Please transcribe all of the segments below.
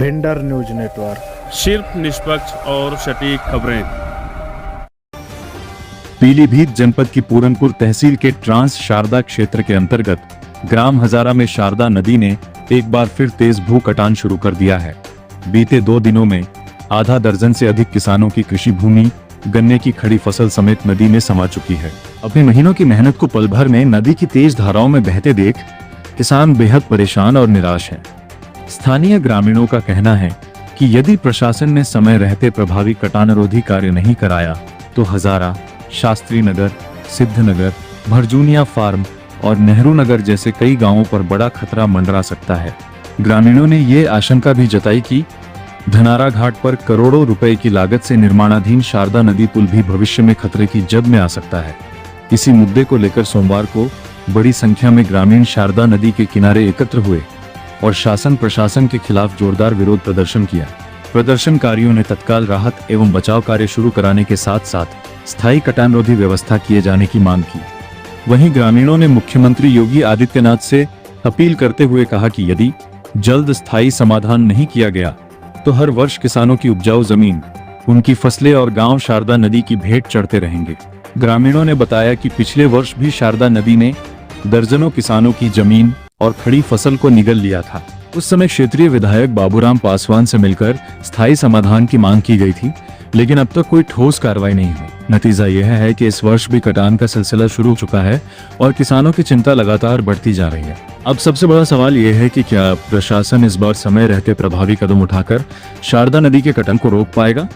Bhinder news network, सिर्फ निष्पक्ष और सटीक खबरें। पीलीभीत जनपद की पूरनपुर तहसील के ट्रांस शारदा क्षेत्र के अंतर्गत ग्राम हजारा में शारदा नदी ने एक बार फिर तेज भू कटान शुरू कर दिया है। बीते 2 दिनों में आधा दर्जन से अधिक किसानों की कृषि भूमि गन्ने की खड़ी फसल समेत नदी में समा चुकी है। अपने महीनों की मेहनत को पल भर में नदी की तेज धाराओं में बहते देख किसान बेहद परेशान और निराश हैं। स्थानीय ग्रामीणों का कहना है कि यदि प्रशासन ने समय रहते प्रभावी कटानरोधी कार्य नहीं कराया तो हजारा, शास्त्री नगर, सिद्धनगर, भरजूनिया फार्म और नेहरू नगर जैसे कई गांवों पर बड़ा खतरा मंडरा सकता है। ग्रामीणों ने ये आशंका भी जताई कि धनारा घाट पर करोड़ों रुपए की लागत से निर्माणाधीन शारदा नदी पुल भी भविष्य में खतरे की जद में आ सकता है। इसी मुद्दे को लेकर सोमवार को बड़ी संख्या में ग्रामीण शारदा नदी के किनारे एकत्र हुए और शासन प्रशासन के खिलाफ जोरदार विरोध प्रदर्शन किया। प्रदर्शनकारियों ने तत्काल राहत एवं बचाव कार्य शुरू कराने के साथ साथ स्थायी कटानरोधी व्यवस्था किए जाने की मांग की। वहीं ग्रामीणों ने मुख्यमंत्री योगी आदित्यनाथ से अपील करते हुए कहा कि यदि जल्द स्थायी समाधान नहीं किया गया तो हर वर्ष किसानों की उपजाऊ जमीन, उनकी फसलें और गांव शारदा नदी की भेंट चढ़ते रहेंगे। ग्रामीणों ने बताया कि पिछले वर्ष भी शारदा नदी ने दर्जनों किसानों की जमीन और खड़ी फसल को निगल लिया था। उस समय क्षेत्रीय विधायक बाबूराम पासवान से मिलकर स्थायी समाधान की मांग की गई थी, लेकिन अब तक कोई ठोस कार्रवाई नहीं हुई। नतीजा यह है कि इस वर्ष भी कटान का सिलसिला शुरू हो चुका है और किसानों की चिंता लगातार बढ़ती जा रही है। अब सबसे बड़ा सवाल यह है कि क्या प्रशासन इस बार समय रहते प्रभावी कदम उठाकर शारदा नदी के कटान को रोक पाएगा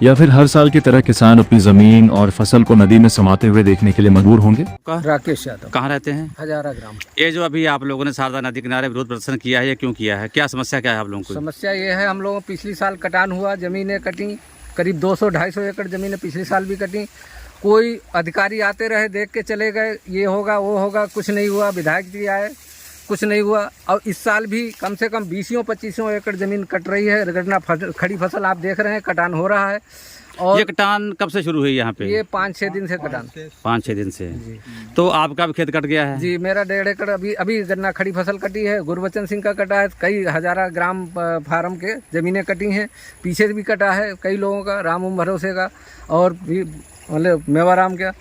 या फिर हर साल की तरह किसान अपनी जमीन और फसल को नदी में समाते हुए देखने के लिए मजबूर होंगे। राकेश यादव। कहाँ रहते हैं? हजारा ग्राम। ये जो अभी आप लोगों ने शारदा नदी किनारे विरोध प्रदर्शन किया है, ये क्यों किया है? क्या समस्या क्या है आप लोगों को? समस्या ये है, हम लोगों पिछली साल कटान हुआ, जमीनें कटी, करीब 200-250 एकड़ जमीनें पिछले साल भी कटी। कोई अधिकारी आते रहे, देख के चले गए, ये होगा वो होगा, कुछ नहीं हुआ। विधायक जी आए, कुछ नहीं हुआ। और इस साल भी कम से कम 20-25 एकड़ जमीन कट रही है। गन्ना खड़ी फसल आप देख रहे हैं, कटान हो रहा है। और ये कटान कब से शुरू हुई यहाँ पे? ये 5-6 दिन से कटान। 5-6 दिन से। तो आपका भी खेत कट गया है? जी, मेरा 1.5 एकड़ अभी गन्ना खड़ी फसल कटी है। गुरबचन सिंह का कटा है। कई हजारा ग्राम फार्म के जमीनें कटी हैं। पीछे भी कटा है कई लोगों का, राम भरोसे का और भी मतलब मेवाराम का।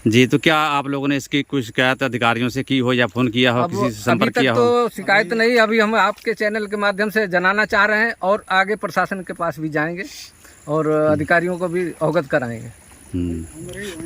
जी, तो क्या आप लोगों ने इसकी कुछ शिकायत अधिकारियों से की हो या फोन किया हो, किसी से संपर्क किया हो? तो शिकायत नहीं, अभी हम आपके चैनल के माध्यम से जनाना चाह रहे हैं और आगे प्रशासन के पास भी जाएंगे और अधिकारियों को भी अवगत कराएंगे।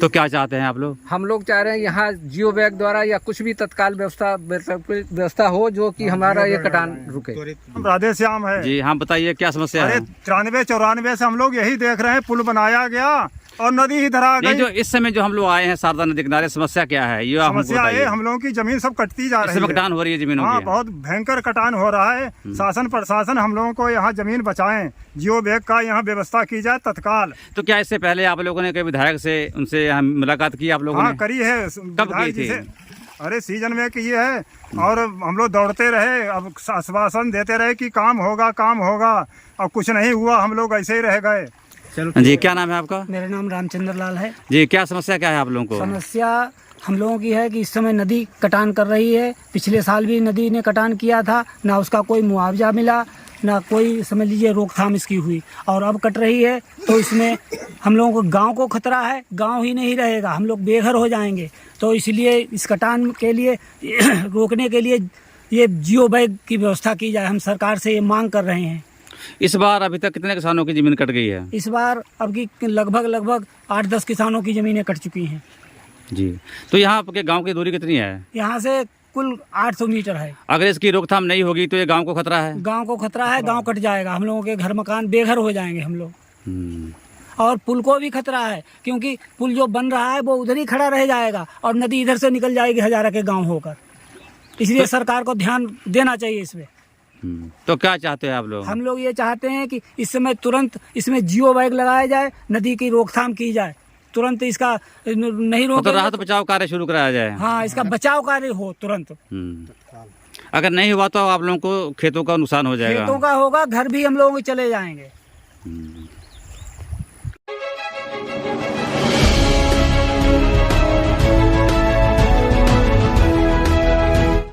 तो क्या चाहते हैं आप लोग? हम लोग चाह रहे हैं यहाँ जियो बैग द्वारा या कुछ भी तत्काल व्यवस्था हो जो कि हमारा ये कटान रुके। राधे श्याम है जी, हाँ बताइए क्या समस्या है? 93-94 से हम लोग यही देख रहे हैं, पुल बनाया गया और नदी ही धरा गई। जो इस समय जो हम लोग आए हैं शारदा नदी किनारे, समस्या क्या है? ये समस्या है, हम लोगों की जमीन सब कटती जा रही है। कटान हो रही है जमीनों हाँ, की। बहुत भयंकर कटान हो रहा है। शासन प्रशासन हम लोगों को यहाँ जमीन बचाएं, जियो बैग का यहाँ व्यवस्था की जाए तत्काल। तो क्या इससे पहले आप लोगों ने कोई विधायक से उनसे मुलाकात की आप लोगों ने? करी है। कब की थी? अरे सीजन में की है और हम लोग दौड़ते रहे, अब आश्वासन देते रहे कि काम होगा काम होगा, अब कुछ नहीं हुआ, हम लोग ऐसे ही रह गए। जी, क्या नाम है आपका? मेरा नाम रामचंद्र लाल है। जी, क्या समस्या क्या है आप लोगों को? समस्या हम लोगों की है कि इस समय नदी कटान कर रही है। पिछले साल भी नदी ने कटान किया था, ना उसका कोई मुआवजा मिला, ना कोई समझ लीजिए रोकथाम इसकी हुई, और अब कट रही है। तो इसमें हम लोगों को गांव को खतरा है, गांव ही नहीं रहेगा, हम लोग बेघर हो जाएंगे। तो इसलिए इस कटान के लिए रोकने के लिए ये जियो बैग की व्यवस्था की जाए, हम सरकार से ये मांग कर रहे हैं। इस बार अभी तक कितने किसानों की जमीन कट गई है? इस बार अब की लगभग 8-10 किसानों की जमीनें कट चुकी हैं। जी, तो यहाँ आपके गांव की दूरी कितनी है? यहाँ से कुल 800 मीटर है। अगर इसकी रोकथाम नहीं होगी तो ये गांव को खतरा है? गांव को खतरा है, गांव कट जाएगा, हम लोगों के घर मकान बेघर हो जाएंगे हम लोग। और पुल को भी खतरा है, क्योंकि पुल जो बन रहा है वो उधर ही खड़ा रह जाएगा और नदी इधर से निकल जाएगी हजारा के गाँव होकर। इसलिए सरकार को ध्यान देना चाहिए इसमें। तो क्या चाहते हैं आप लोग? हम लोग ये चाहते हैं कि इस समय तुरंत इसमें जियो बैग लगाया जाए, नदी की रोकथाम की जाए, तुरंत इसका नहीं रोके तो राहत बचाव कार्य शुरू कराया जाए। हाँ, इसका बचाव कार्य हो तुरंत। अगर नहीं हुआ तो आप लोगों को खेतों का नुकसान हो जाएगा। खेतों का होगा, घर भी हम लोग चले जाएंगे।